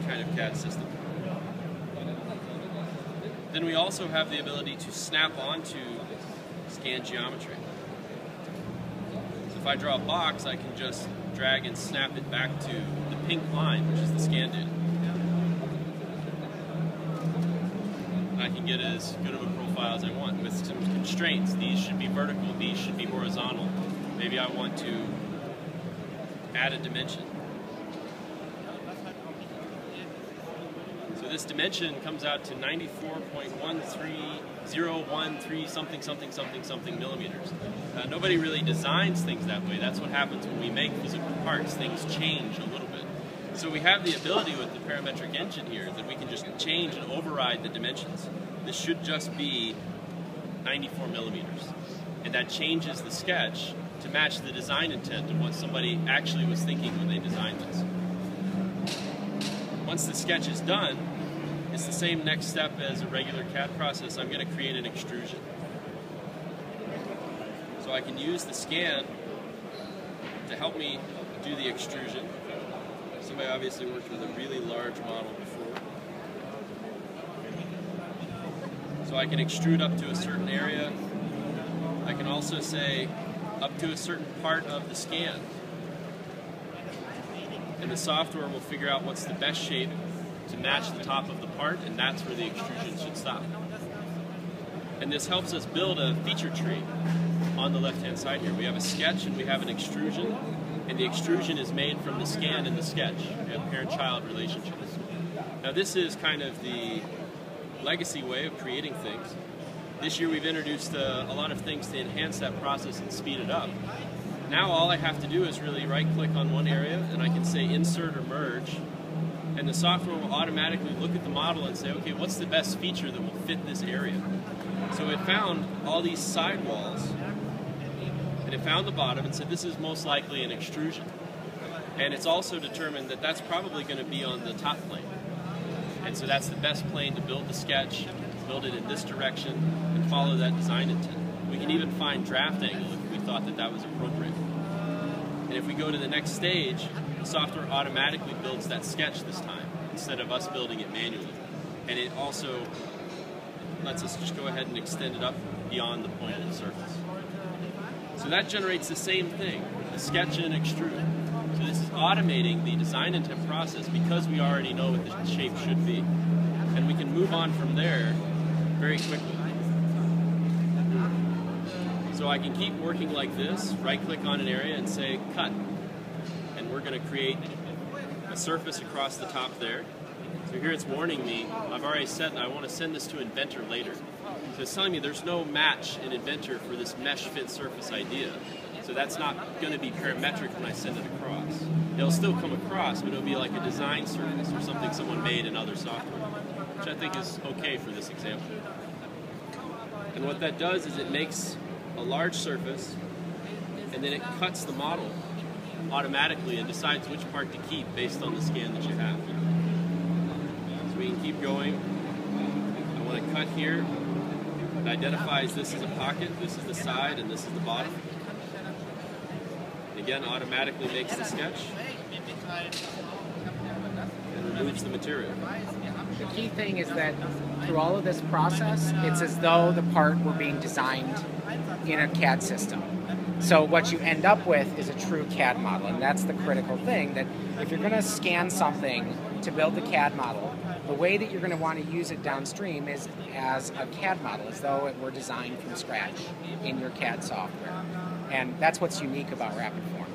kind of CAD system. Then we also have the ability to snap onto scan geometry. So if I draw a box, I can just drag and snap it back to the pink line, which is the scan data. And I can get as good of a profile as I want with some constraints. These should be vertical, these should be horizontal. Maybe I want to add a dimension. So this dimension comes out to 94.13013 something something something something millimeters. Nobody really designs things that way. That's what happens when we make physical parts. Things change a little bit. So we have the ability with the parametric engine here that we can just change and override the dimensions. This should just be 94 millimeters. And that changes the sketch to match the design intent of what somebody actually was thinking when they designed this. Once the sketch is done, it's the same next step as a regular CAD process. I'm going to create an extrusion. So I can use the scan to help me do the extrusion. Somebody obviously worked with a really large model before. So I can extrude up to a certain area. I can also say up to a certain part of the scan. And the software will figure out what's the best shape to match the top of the part, and that's where the extrusion should stop. And this helps us build a feature tree on the left-hand side here. We have a sketch and we have an extrusion, and the extrusion is made from the scan and the sketch. We have parent-child relationships. Now this is kind of the legacy way of creating things. This year we've introduced a lot of things to enhance that process and speed it up. Now all I have to do is really right-click on one area, and I can say insert or merge, and the software will automatically look at the model and say, okay, what's the best feature that will fit this area? So it found all these sidewalls, and it found the bottom and said this is most likely an extrusion. And it's also determined that that's probably going to be on the top plane. And so that's the best plane to build the sketch, build it in this direction, and follow that design intent. We can even find draft angle if we thought that that was appropriate. And if we go to the next stage, the software automatically builds that sketch this time, instead of us building it manually. And it also lets us just go ahead and extend it up beyond the point of the surface. So that generates the same thing, the sketch and extrude. So this is automating the design intent process because we already know what the shape should be. And we can move on from there very quickly. So I can keep working like this, right-click on an area and say cut. And we're going to create a surface across the top there. So here it's warning me, I've already set and I want to send this to Inventor later. So it's telling me there's no match in Inventor for this mesh fit surface idea. So that's not going to be parametric when I send it across. It'll still come across, but it'll be like a design surface or something someone made in other software, which I think is okay for this example. And what that does is it makes a large surface, and then it cuts the model automatically and decides which part to keep based on the scan that you have. So we can keep going. I want to cut here. It identifies this as a pocket, this is the side, and this is the bottom. And again, automatically makes the sketch and removes the material. The key thing is that through all of this process, it's as though the part were being designed in a CAD system. So what you end up with is a true CAD model, and that's the critical thing, that if you're going to scan something to build the CAD model, the way that you're going to want to use it downstream is as a CAD model, as though it were designed from scratch in your CAD software. And that's what's unique about Rapidform.